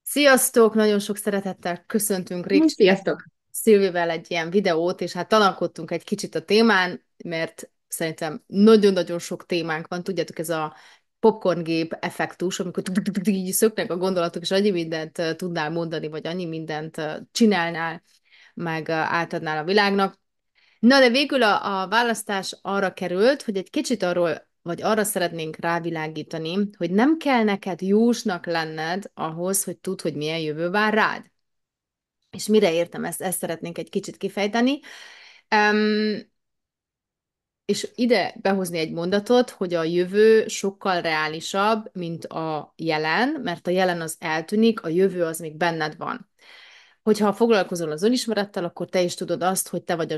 Sziasztok! Nagyon sok szeretettel köszöntünk Régcsikát Sziasztok! Szilvivel egy ilyen videót, és hát tanalkodtunk egy kicsit a témán, mert szerintem nagyon-nagyon sok témánk van. Tudjátok, ez a popcorngép effektus, amikor így szöknek a gondolatok, és annyi mindent tudnál mondani, vagy annyi mindent csinálnál, meg átadnál a világnak. Na, de végül a választás arra került, hogy egy kicsit arról, vagy arra szeretnénk rávilágítani, hogy nem kell neked jósnak lenned ahhoz, hogy tudd, hogy milyen jövő vár rád. És mire értem ezt szeretnénk egy kicsit kifejteni. Um, és ide behozni egy mondatot, hogy a jövő sokkal reálisabb, mint a jelen, mert a jelen az eltűnik, a jövő az még benned van. Hogyha foglalkozol az önismerettel, akkor te is tudod azt, hogy te vagy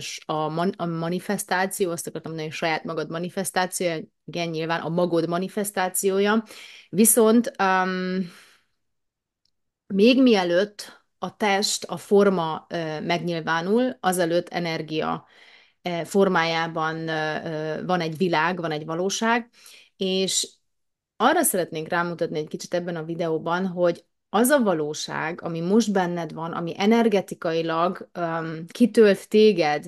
a manifestáció, azt akartam mondani, hogy saját magad manifestációja, igen, nyilván a magod manifestációja. Viszont még mielőtt a test, a forma megnyilvánul, azelőtt energia formájában van egy világ, van egy valóság, és arra szeretnénk rámutatni egy kicsit ebben a videóban, hogy az a valóság, ami most benned van, ami energetikailag kitölt téged,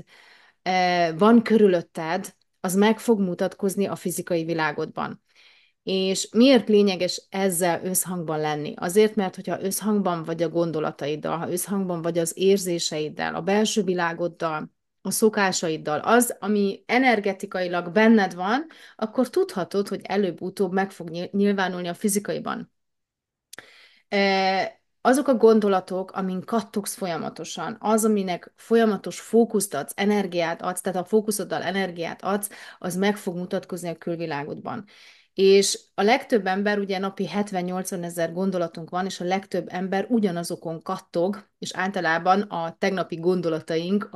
van körülötted, az meg fog mutatkozni a fizikai világodban. És miért lényeges ezzel összhangban lenni? Azért, mert hogyha összhangban vagy a gondolataiddal, ha összhangban vagy az érzéseiddel, a belső világoddal, a szokásaiddal, az, ami energetikailag benned van, akkor tudhatod, hogy előbb-utóbb meg fog nyilvánulni a fizikaiban. Azok a gondolatok, amin kattogsz folyamatosan, az, aminek folyamatos fókuszt adsz, energiát adsz, tehát a fókuszoddal energiát adsz, az meg fog mutatkozni a külvilágodban. És a legtöbb ember, ugye napi 70-80 ezer gondolatunk van, és a legtöbb ember ugyanazokon kattog, és általában a tegnapi gondolataink,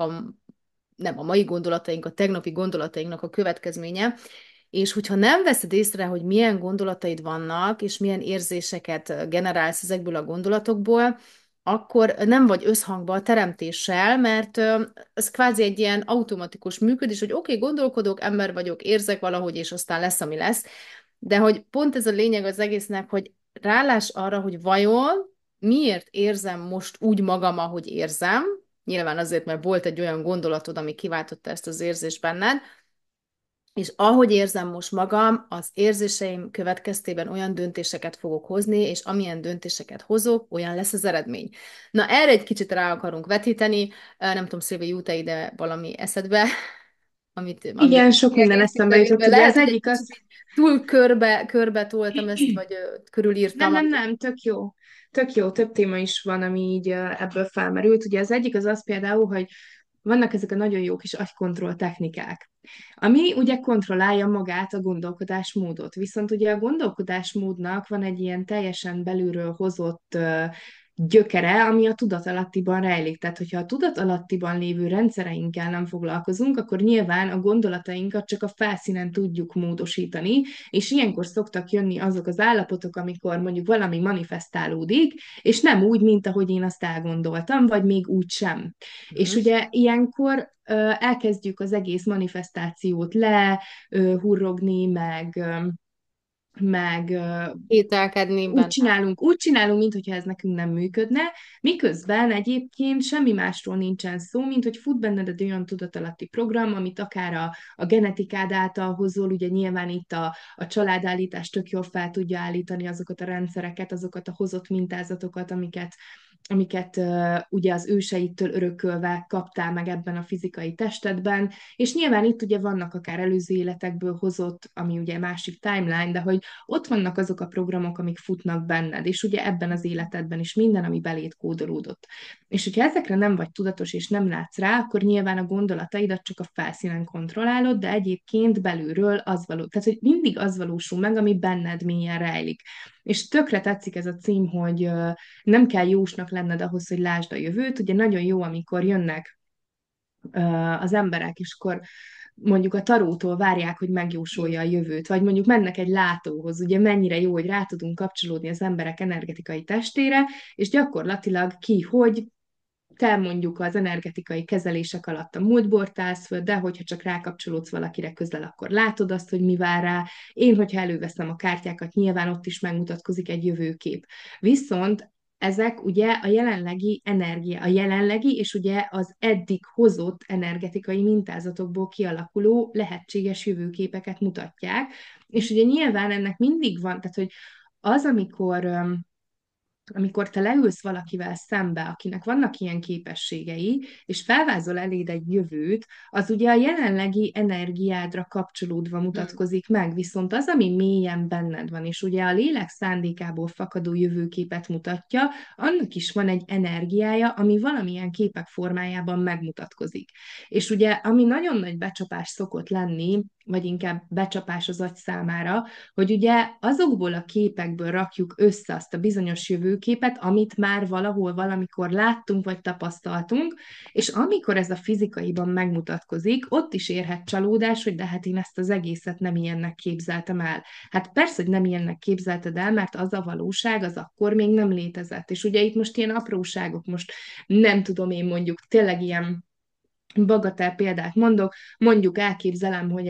nem a mai gondolataink, a tegnapi gondolatainknak a következménye, és hogyha nem veszed észre, hogy milyen gondolataid vannak, és milyen érzéseket generálsz ezekből a gondolatokból, akkor nem vagy összhangban a teremtéssel, mert ez kvázi egy ilyen automatikus működés, hogy oké, gondolkodok, ember vagyok, érzek valahogy, és aztán lesz, ami lesz. De hogy pont ez a lényeg az egésznek, hogy rálás arra, hogy vajon miért érzem most úgy magam, ahogy érzem, nyilván azért, mert volt egy olyan gondolatod, ami kiváltotta ezt az érzést benned, és ahogy érzem most magam, az érzéseim következtében olyan döntéseket fogok hozni, és amilyen döntéseket hozok, olyan lesz az eredmény. Na, erre egy kicsit rá akarunk vetíteni. Nem tudom, Szilvi, jut-e ide valami eszedbe, amivel Igen, sok minden eszembe kiegészíteni, jutott. mert Ugye lehet, az hogy egy egyik kicsit az... így túl körbe toltam ezt, vagy Nem, körülírtam. nem, nem, tök jó. Tök jó, több téma is van, ami így ebből felmerült. Ugye az egyik az például, hogy vannak ezek a nagyon jó kis agykontroll technikák, ami ugye kontrollálja magát a gondolkodásmódot. Viszont ugye a gondolkodásmódnak van egy ilyen teljesen belülről hozott gyökere, ami a tudatalattiban rejlik. Tehát, hogyha a tudatalattiban lévő rendszereinkkel nem foglalkozunk, akkor nyilván a gondolatainkat csak a felszínen tudjuk módosítani, és ilyenkor szoktak jönni azok az állapotok, amikor mondjuk valami manifestálódik, és nem úgy, mint ahogy én azt elgondoltam, vagy még úgy sem. És Mhm. ugye ilyenkor elkezdjük az egész manifestációt lehurrogni, meg Kételkedni benne. úgy csinálunk, mintha ez nekünk nem működne, miközben egyébként semmi másról nincsen szó, mint hogy fut benned egy olyan tudatalatti program, amit akár a genetikád által hozol, ugye nyilván itt a családállítás tök jól fel tudja állítani azokat a rendszereket, azokat a hozott mintázatokat, amiket ugye az őseidtől örökölve kaptál meg ebben a fizikai testedben, és nyilván itt ugye vannak akár előző életekből hozott, ami ugye másik timeline, de hogy ott vannak azok a programok, amik futnak benned, és ugye ebben az életedben is minden, ami belét kódolódott. És hogyha ezekre nem vagy tudatos és nem látsz rá, akkor nyilván a gondolataidat csak a felszínen kontrollálod, de egyébként belülről az való, tehát hogy mindig az valósul meg, ami benned mélyen rejlik. És tökre tetszik ez a cím, hogy nem kell jósnak lenned ahhoz, hogy lásd a jövőt. Ugye nagyon jó, amikor jönnek az emberek, és akkor mondjuk a tarótól várják, hogy megjósolja a jövőt, vagy mondjuk mennek egy látóhoz, ugye mennyire jó, hogy rá tudunk kapcsolódni az emberek energetikai testére, és gyakorlatilag ki, hogy te mondjuk az energetikai kezelések alatt a múltból állsz föl, de hogyha csak rákapcsolódsz valakire közel, akkor látod azt, hogy mi vár rá. Én, hogyha előveszem a kártyákat, nyilván ott is megmutatkozik egy jövőkép. Viszont ezek ugye a jelenlegi energia, a jelenlegi és ugye az eddig hozott energetikai mintázatokból kialakuló lehetséges jövőképeket mutatják, és ugye nyilván ennek mindig van, tehát hogy az, amikor te leülsz valakivel szembe, akinek vannak ilyen képességei, és felvázol eléd egy jövőt, az ugye a jelenlegi energiádra kapcsolódva Hmm. mutatkozik meg, viszont az, ami mélyen benned van, és ugye a lélek szándékából fakadó jövőképet mutatja, annak is van egy energiája, ami valamilyen képek formájában megmutatkozik. És ugye, ami nagyon nagy becsapás szokott lenni, vagy inkább becsapás az agy számára, hogy ugye azokból a képekből rakjuk össze azt a bizonyos jövőképet, amit már valahol, valamikor láttunk, vagy tapasztaltunk, és amikor ez a fizikaiban megmutatkozik, ott is érhet csalódás, hogy de hát én ezt az egészet nem ilyennek képzeltem el. Hát persze, hogy nem ilyennek képzelted el, mert az a valóság, az akkor még nem létezett. És ugye itt most ilyen apróságok, most nem tudom én mondjuk tényleg ilyen bagatel példát mondok, mondjuk elképzelem, hogy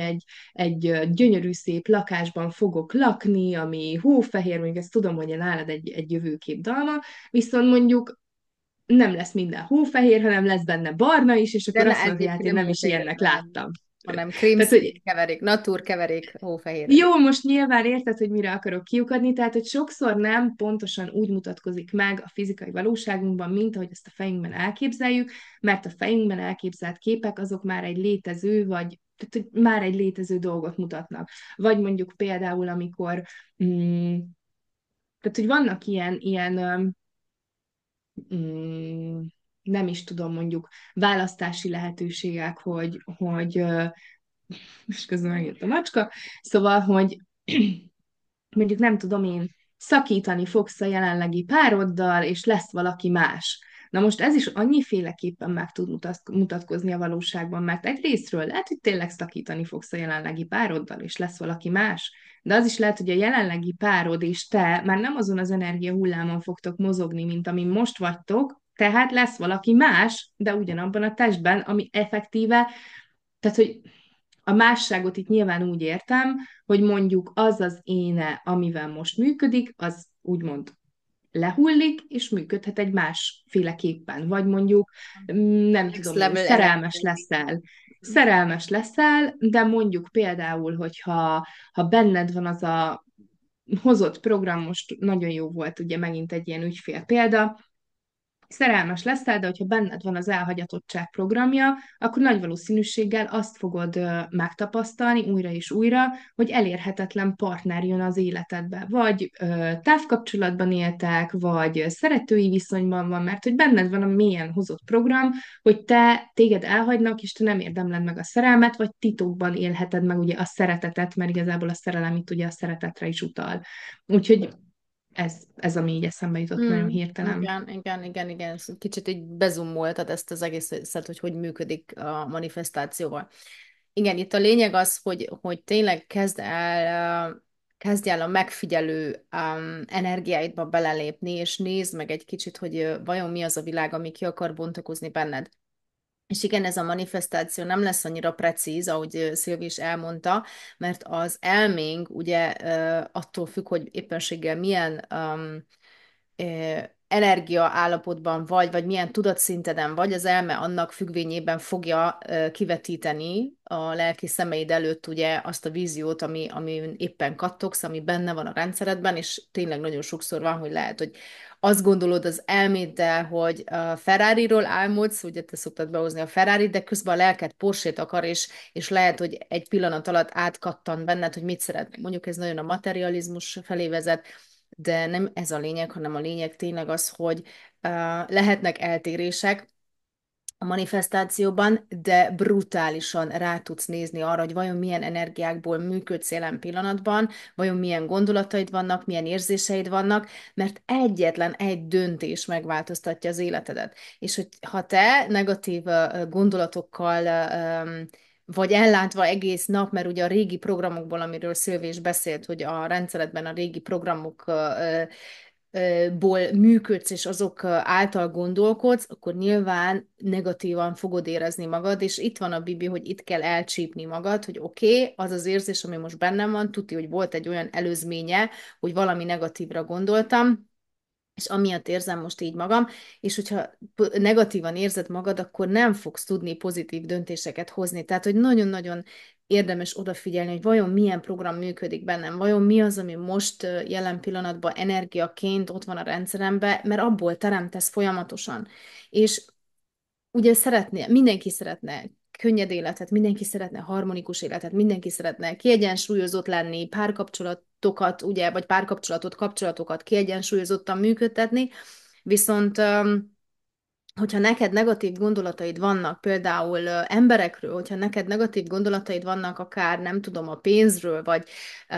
egy gyönyörű szép lakásban fogok lakni, ami hófehér, mondjuk ezt tudom, hogy nálad egy jövőkép dalma, viszont mondjuk nem lesz minden hófehér, hanem lesz benne barna is, és De akkor ne, azt mondod, hogy hát egyébként én nem nem is hófehér, ilyennek hanem, láttam. hanem Tehát, hogy krémszín keverék, natúr keverék hófehérrel. jó, most nyilván érted, hogy mire akarok kiukadni, tehát hogy sokszor nem pontosan úgy mutatkozik meg a fizikai valóságunkban, mint ahogy ezt a fejünkben elképzeljük, mert a fejünkben elképzelt képek azok már egy létező, vagy tehát, hogy már egy létező dolgot mutatnak. Vagy mondjuk például, amikor tehát, hogy vannak mm, nem is tudom, mondjuk választási lehetőségek, hogy és közben megjött a macska, szóval, hogy mondjuk nem tudom én, szakítani fogsz a jelenlegi pároddal, és lesz valaki más. Na most ez is annyiféleképpen meg tud mutatkozni a valóságban, mert egyrésztről lehet, hogy tényleg szakítani fogsz a jelenlegi pároddal, és lesz valaki más, de az is lehet, hogy a jelenlegi párod és te már nem azon az energia hullámon fogtok mozogni, mint amin most vagytok, tehát lesz valaki más, de ugyanabban a testben, ami effektíve, tehát, hogy a másságot itt nyilván úgy értem, hogy mondjuk az az éne, amivel most működik, az úgymond lehullik, és működhet egy másféleképpen. Vagy mondjuk, nem Next tudom én, level szerelmes energia. leszel. Szerelmes leszel, de mondjuk például, hogyha benned van az a hozott program, most nagyon jó volt, ugye megint egy ilyen ügyfél példa, szerelmes leszel, de hogyha benned van az elhagyatottság programja, akkor nagy valószínűséggel azt fogod megtapasztalni újra és újra, hogy elérhetetlen partner jön az életedbe. Vagy távkapcsolatban éltek, vagy szeretői viszonyban van, mert hogy benned van a mélyen hozott program, hogy téged elhagynak, és te nem érdemled meg a szerelmet, vagy titokban élheted meg ugye a szeretetet, mert igazából a szerelem itt ugye a szeretetre is utal. Úgyhogy ez ami így eszembe jutott nagyon hirtelen. Igen, igen, igen, igen. Ez kicsit így bezumoltad ezt az egészet, hogy működik a manifestációval. Igen, itt a lényeg az, hogy tényleg kezdj el a megfigyelő energiáidba belelépni, és nézd meg egy kicsit, hogy vajon mi az a világ, ami ki akar bontakozni benned. És igen, ez a manifestáció nem lesz annyira precíz, ahogy Szilvi is elmondta, mert az elménk ugye attól függ, hogy éppenséggel milyen energia állapotban vagy milyen tudatszinteden vagy, az elme annak függvényében fogja kivetíteni a lelki szemeid előtt ugye azt a víziót, ami éppen kattogsz, ami benne van a rendszeredben, és tényleg nagyon sokszor van, hogy lehet, hogy azt gondolod az elméddel, hogy a Ferrari-ról álmodsz, ugye te szoktad behozni a Ferrari, de közben a lelked Porsche-t akar, és lehet, hogy egy pillanat alatt átkattan benned, hogy mit szeretnél. Mondjuk ez nagyon a materializmus felé vezet, de nem ez a lényeg, hanem a lényeg tényleg az, hogy lehetnek eltérések a manifestációban, de brutálisan rá tudsz nézni arra, hogy vajon milyen energiákból működsz jelen pillanatban, vajon milyen gondolataid vannak, milyen érzéseid vannak, mert egyetlen egy döntés megváltoztatja az életedet. És hogy ha te negatív gondolatokkal vagy ellátva egész nap, mert ugye a régi programokból, amiről Szilvi is beszélt, hogy a rendszeredben a régi programok ból működsz, és azok által gondolkodsz, akkor nyilván negatívan fogod érezni magad, és itt van a Bibi, hogy itt kell elcsípni magad, hogy oké, az az érzés, ami most bennem van, tuti, hogy volt egy olyan előzménye, hogy valami negatívra gondoltam, és amiatt érzem most így magam, és hogyha negatívan érzed magad, akkor nem fogsz tudni pozitív döntéseket hozni. Tehát, hogy nagyon-nagyon érdemes odafigyelni, hogy vajon milyen program működik bennem, vajon mi az, ami most jelen pillanatban energiaként ott van a rendszeremben, mert abból teremtesz folyamatosan. És ugye mindenki szeretne könnyed életet, mindenki szeretne harmonikus életet, mindenki szeretne kiegyensúlyozott lenni, párkapcsolatokat, ugye, vagy kapcsolatokat kiegyensúlyozottan működtetni, viszont hogyha neked negatív gondolataid vannak, például emberekről, hogyha neked negatív gondolataid vannak, akár nem tudom, a pénzről, vagy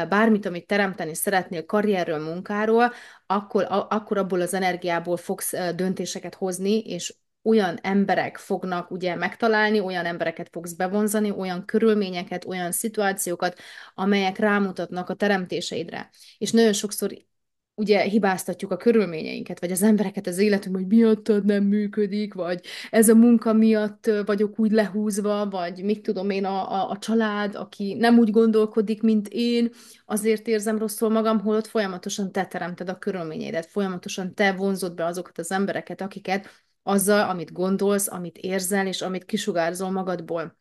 bármit, amit teremteni szeretnél, karrierről, munkáról, akkor abból az energiából fogsz döntéseket hozni, és olyan emberek fognak ugye megtalálni, olyan embereket fogsz bevonzani, olyan körülményeket, olyan szituációkat, amelyek rámutatnak a teremtéseidre. És nagyon sokszor ugye hibáztatjuk a körülményeinket, vagy az embereket az életünkben, hogy miattad nem működik, vagy ez a munka miatt vagyok úgy lehúzva, vagy mit tudom én, a család, aki nem úgy gondolkodik, mint én, azért érzem rosszul magam, holott folyamatosan te teremted a körülményeidet, folyamatosan te vonzod be azokat az embereket, akiket azzal, amit gondolsz, amit érzel, és amit kisugárzol magadból.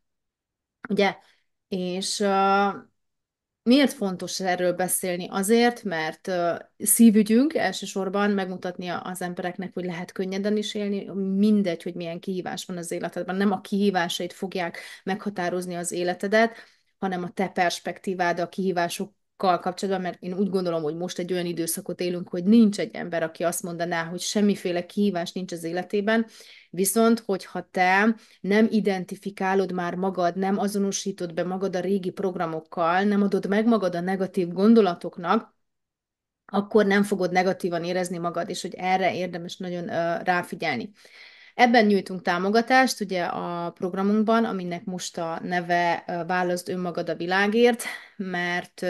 Ugye? És miért fontos erről beszélni? Azért, mert szívügyünk elsősorban megmutatni az embereknek, hogy lehet könnyeden is élni, mindegy, hogy milyen kihívás van az életedben. Nem a kihívásait fogják meghatározni az életedet, hanem a te perspektívád a kihívásokkal kapcsolatban, mert én úgy gondolom, hogy most egy olyan időszakot élünk, hogy nincs egy ember, aki azt mondaná, hogy semmiféle kihívás nincs az életében, viszont hogyha te nem identifikálod már magad, nem azonosítod be magad a régi programokkal, nem adod meg magad a negatív gondolatoknak, akkor nem fogod negatívan érezni magad, és hogy erre érdemes nagyon ráfigyelni. Ebben nyújtunk támogatást, ugye a programunkban, aminek most a neve Válaszd önmagad a világért, mert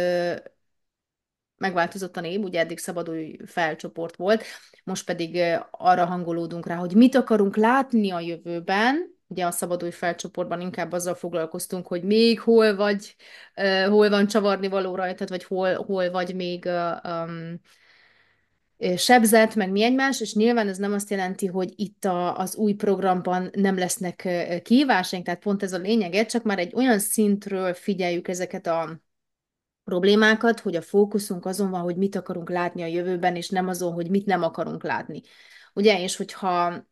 megváltozott a név, ugye eddig szabadulj felcsoport volt, most pedig arra hangolódunk rá, hogy mit akarunk látni a jövőben. Ugye a szabadulj felcsoportban inkább azzal foglalkoztunk, hogy még hol van csavarni való rajtad, vagy hol vagy még sebzett, meg mi egymás, és nyilván ez nem azt jelenti, hogy itt az új programban nem lesznek kihívásaink, tehát pont ez a lényege, csak már egy olyan szintről figyeljük ezeket a problémákat, hogy a fókuszunk azon van, hogy mit akarunk látni a jövőben, és nem azon, hogy mit nem akarunk látni. Ugye, és hogyha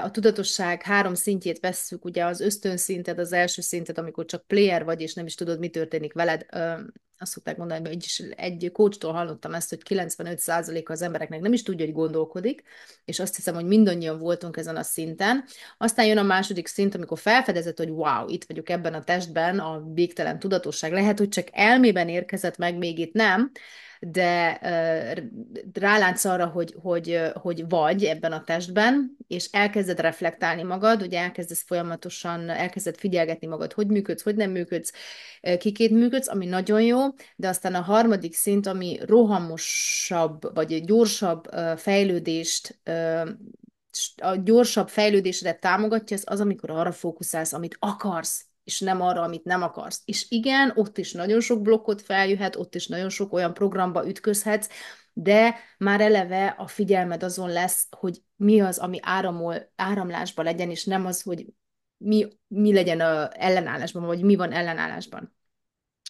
a tudatosság három szintjét vesszük, ugye az ösztönszinted, az első szinted, amikor csak player vagy, és nem is tudod, mi történik veled, azt szokták mondani, hogy egy coachtól hallottam ezt, hogy 95%-a az embereknek nem is tudja, hogy gondolkodik, és azt hiszem, hogy mindannyian voltunk ezen a szinten. Aztán jön a második szint, amikor felfedezett, hogy wow, itt vagyok ebben a testben, a végtelen tudatosság. Lehet, hogy csak elmében érkezett meg, még itt nem, de rálátsz arra, hogy vagy ebben a testben, és elkezded reflektálni magad, ugye elkezdesz folyamatosan, elkezded figyelgetni magad, hogy működsz, hogy nem működsz, kikét működsz, ami nagyon jó, de aztán a harmadik szint, ami rohamosabb, vagy gyorsabb fejlődést a gyorsabb fejlődésedet támogatja, ez az, amikor arra fókuszálsz, amit akarsz, és nem arra, amit nem akarsz. És igen, ott is nagyon sok blokkot feljöhet, ott is nagyon sok olyan programba ütközhetsz, de már eleve a figyelmed azon lesz, hogy mi az, ami áramlásban legyen, és nem az, hogy mi legyen ellenállásban, vagy mi van ellenállásban.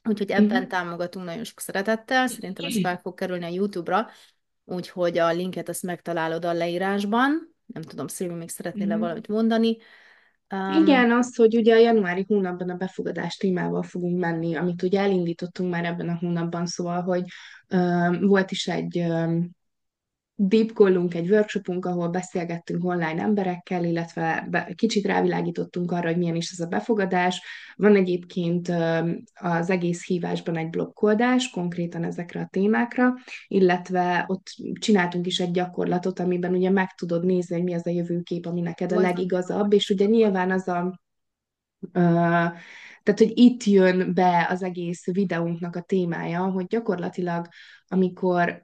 Úgyhogy ebben Mhm. támogatunk nagyon sok szeretettel, szerintem ez fel fog kerülni a YouTube-ra, úgyhogy a linket azt megtalálod a leírásban. Nem tudom, Szilvi, még szeretnél-e Mhm. valamit mondani? Igen, az, hogy ugye a januári hónapban a befogadás témával fogunk menni, amit ugye elindítottunk már ebben a hónapban, szóval, hogy volt is egy deep callunk, egy workshopunk, ahol beszélgettünk online emberekkel, illetve kicsit rávilágítottunk arra, hogy milyen is ez a befogadás. Van egyébként az egész hívásban egy blokkoldás, konkrétan ezekre a témákra, illetve ott csináltunk is egy gyakorlatot, amiben ugye meg tudod nézni, hogy mi az a jövőkép, ami neked a legigazabb, és ugye nyilván az a tehát, hogy itt jön be az egész videónknak a témája, hogy gyakorlatilag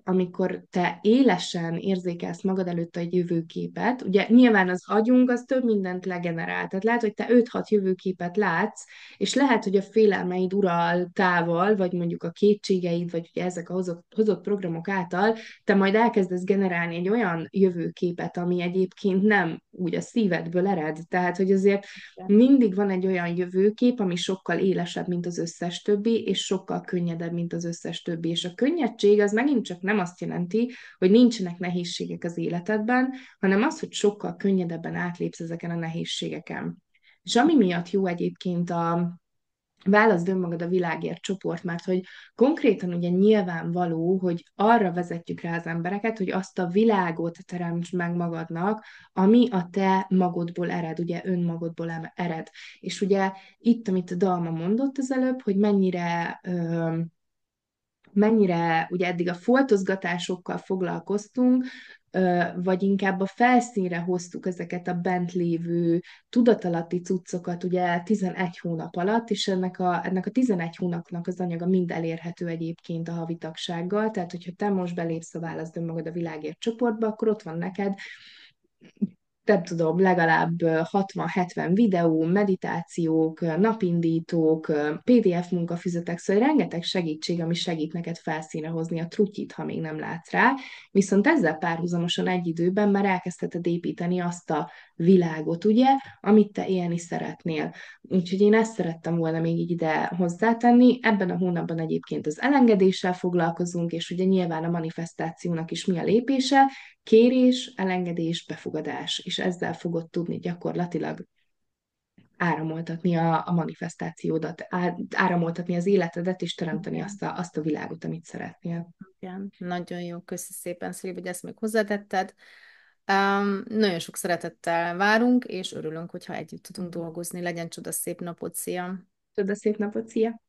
amikor te élesen érzékelsz magad előtt egy jövőképet, ugye nyilván az agyunk az több mindent legenerál, tehát lehet, hogy te 5-6 jövőképet látsz, és lehet, hogy a félelmeid uraltával, vagy mondjuk a kétségeid, vagy ugye ezek a hozott programok által, te majd elkezdesz generálni egy olyan jövőképet, ami egyébként nem úgy a szívedből ered. Tehát, hogy azért mindig van egy olyan jövőkép, ami sokkal élesebb, mint az összes többi, és sokkal könnyedebb, mint az összes többi. És a könnyedség az megint csak nem azt jelenti, hogy nincsenek nehézségek az életedben, hanem az, hogy sokkal könnyedebben átlépsz ezeken a nehézségeken. És ami miatt jó egyébként a Válaszd önmagad a világért csoport, mert hogy konkrétan ugye nyilvánvaló, hogy arra vezetjük rá az embereket, hogy azt a világot teremtsd meg magadnak, ami a te magodból ered, ugye önmagodból ered. És ugye itt, amit a Dalma mondott az előbb, hogy mennyire ugye eddig a foltozgatásokkal foglalkoztunk, vagy inkább a felszínre hoztuk ezeket a bent lévő tudatalatti cuccokat ugye 11 hónap alatt, és ennek a 11 hónapnak az anyaga mind elérhető egyébként a havi tagsággal, tehát hogyha te most belépsz a Válaszd önmagad a világért csoportba, akkor ott van neked nem tudom, legalább 60-70 videó, meditációk, napindítók, PDF munkafüzetek, szóval rengeteg segítség, ami segít neked felszínre hozni a trutyit, ha még nem látsz rá, viszont ezzel párhuzamosan egy időben már elkezdheted építeni azt a világot, ugye, amit te élni szeretnél. Úgyhogy én ezt szerettem volna még így ide hozzátenni. Ebben a hónapban egyébként az elengedéssel foglalkozunk, és ugye nyilván a manifestációnak is mi a lépése, kérés, elengedés, befogadás, és ezzel fogod tudni gyakorlatilag áramoltatni a manifestációdat, áramoltatni az életedet, és teremteni Igen. azt a világot, amit szeretnél. Igen, nagyon jó, köszi szépen, Szilvi, hogy ezt még hozzátetted. Nagyon sok szeretettel várunk, és örülünk, hogyha együtt tudunk dolgozni. Legyen csoda szép napot, szia! Tudod, szép napot, szia!